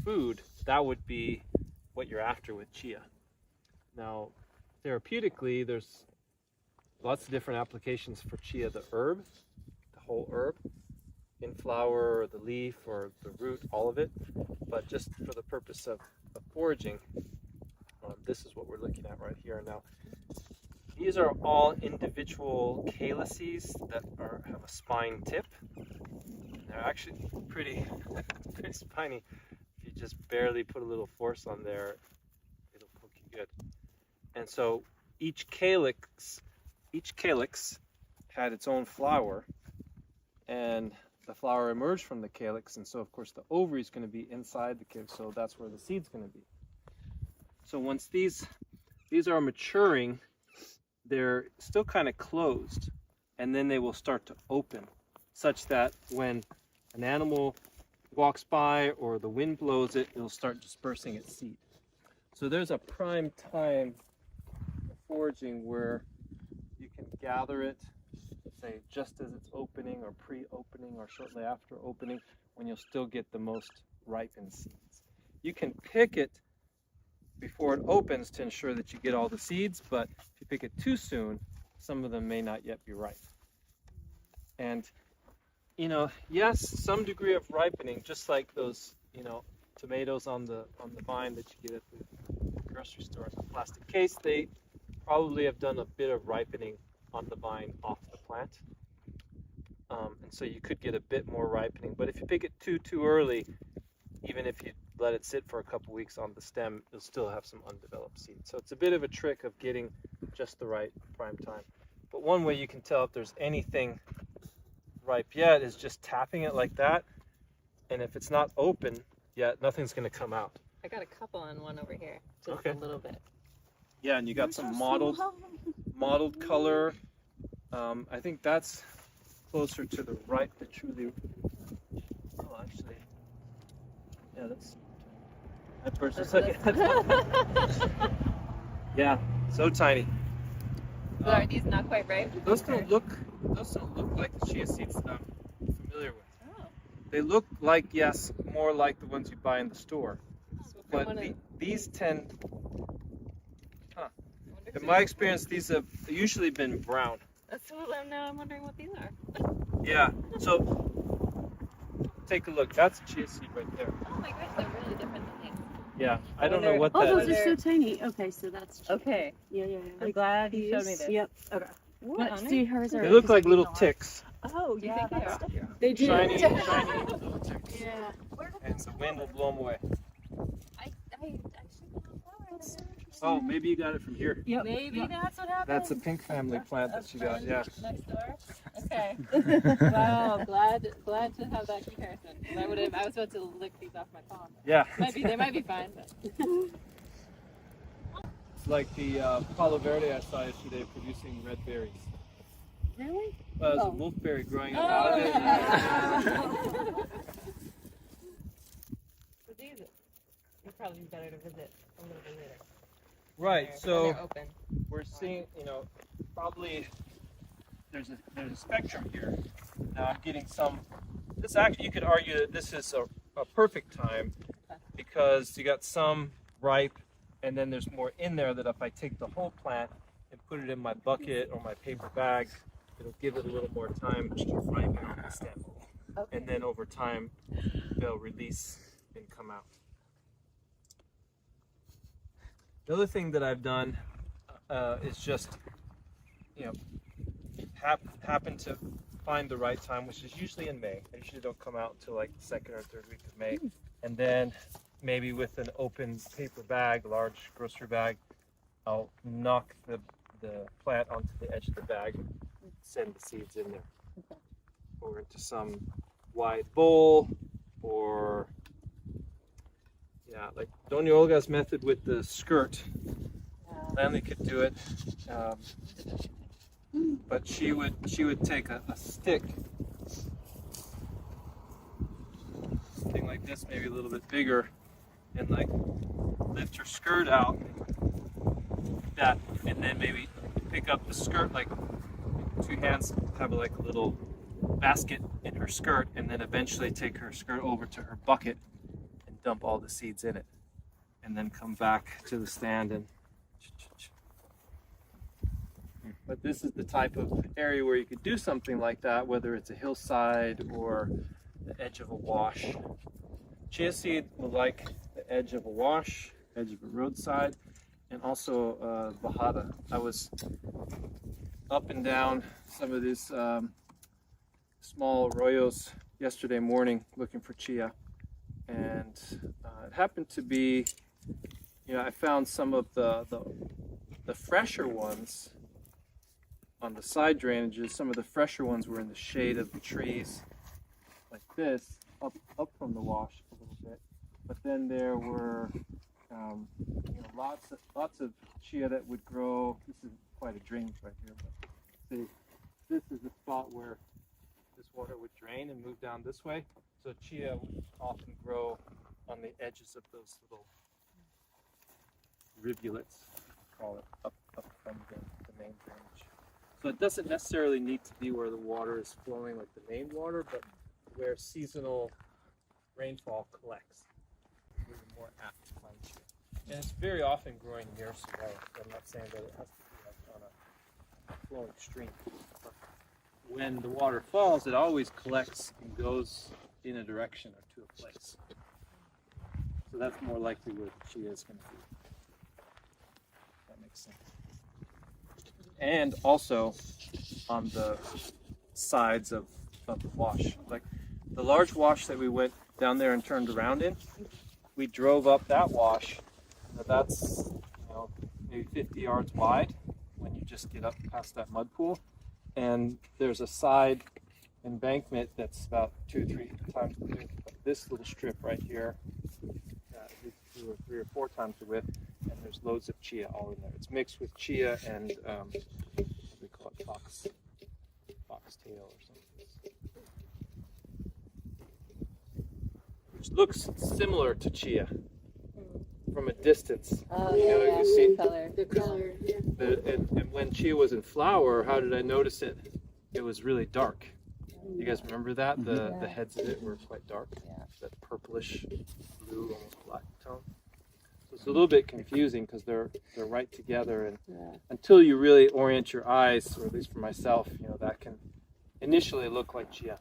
food, that would be what you're after with chia. Now, therapeutically, there's lots of different applications for chia, the herb, the whole herb, in flower, or the leaf, or the root, all of it. But just for the purpose of foraging, this is what we're looking at right here. Now, these are all individual calyces that have a spine tip. They're actually pretty spiny. If you just barely put a little force on there, it'll poke you good. And so each calyx had its own flower, and the flower emerged from the calyx, and so of course the ovary is going to be inside the calyx, so that's where the seed's going to be. So once these are maturing, they're still kind of closed, and then they will start to open, such that when an animal walks by or the wind blows it, it'll start dispersing its seed. So there's a prime time for foraging where you can gather it, say just as it's opening or pre-opening or shortly after opening, when you'll still get the most ripened seeds. You can pick it before it opens to ensure that you get all the seeds, but if you pick it too soon, some of them may not yet be ripe. And yes, some degree of ripening, just like those tomatoes on the vine that you get at the grocery store in a plastic case, they probably have done a bit of ripening on the vine off the plant, and so you could get a bit more ripening. But if you pick it too early, even if you let it sit for a couple weeks on the stem, you'll still have some undeveloped seeds. So it's a bit of a trick of getting just the right prime time. But one way you can tell if there's anything ripe yet is just tapping it like that, and if it's not open yet, nothing's going to come out. I got a couple on one over here, just okay. A little bit. Yeah, and you got some mottled color. I think that's closer to the ripe, the truly. Oh, actually, yeah, that's. That person's looking. Yeah, so tiny. So are these not quite ripe? Those don't look like the chia seeds that I'm familiar with. Oh. They look like, yes, more like the ones you buy in the store. So But these tend, in my experience, these have usually been brown. That's what I'm wondering what these are. Yeah, so take a look. That's a chia seed right there. Oh my gosh, they're really different things. Yeah, I don't know what that is. Oh, those are so tiny. Okay, so that's chia. Okay. Yeah. I'm glad you showed me this. Yep. Okay. What? See, hers are. They look like little ticks. Oh, yeah. They do. Shiny little ticks. Yeah. And the wind will blow them away. I should have flowers. Oh, maybe you got it from here. Yep. Maybe that's what happened. That's a pink family plant that you got, yeah. Next door. Okay. Wow, glad to have that comparison. I was about to lick these off my palm. Yeah. They might be fine, but. It's like the Palo Verde I saw yesterday producing red berries. Really? Well, there's a wolfberry growing up out of it. So these would probably be better to visit a little bit later. Right, When so they're open. we're seeing, probably there's a spectrum here. Now I'm getting some. This actually, you could argue that this is a perfect time because you got some ripe, and then there's more in there that if I take the whole plant and put it in my bucket or my paper bag, it'll give it a little more time to ripen on the stem. Okay. And then over time, they'll release and come out. The other thing that I've done is just, happen to find the right time, which is usually in May. I usually don't come out until like the second or third week of May. And then maybe with an open paper bag, large grocery bag, I'll knock the plant onto the edge of the bag and send the seeds in there. Okay. Or into some wide bowl, or like Doña Olga's method with the skirt. Landley could do it, but she would take a stick, something like this, maybe a little bit bigger, and like lift her skirt out like that, and then maybe pick up the skirt, like two hands have like a little basket in her skirt, and then eventually take her skirt over to her bucket and dump all the seeds in it, and then come back to the stand and. But this is the type of area where you could do something like that, whether it's a hillside or the edge of a wash. Chia seed will like the edge of a wash, edge of a roadside, and also bahada. I was up and down some of these small arroyos yesterday morning looking for chia, and it happened to be, I found some of the fresher ones on the side drainages. Some of the fresher ones were in the shade of the trees like this, up from the wash a little bit. But then there were lots of chia that would grow. This is quite a drainage right here, but see, this is the spot where this water would drain and move down this way. So chia would often grow on the edges of those little rivulets, call it, up from the main drainage. So it doesn't necessarily need to be where the water is flowing like the main water, but where seasonal rainfall collects. We're more apt to find chia. And it's very often growing near Sonoran. I'm not saying that it has to be like on a flowing stream. But when the water falls, it always collects and goes in a direction or to a place. So that's more likely where the chia is going to be. That makes sense. And also on the sides of the wash. Like the large wash that we went down there and turned around in, we drove up that wash. That's maybe 50 yards wide when you just get up past that mud pool. And there's a side embankment that's about 2-3 times the width. This little strip right here, 3 or 4 times the width. And there's loads of chia all in there. It's mixed with chia and what do we call it, foxtail or something, which looks similar to chia from a distance. Oh, you see The color, yeah. and when chia was in flower, how did I notice it? It was really dark. You guys remember that? The heads of it were quite dark. Yeah. That purplish blue, almost black tone. It's a little bit confusing because they're right together, and until you really orient your eyes, or at least for myself, that can initially look like chia.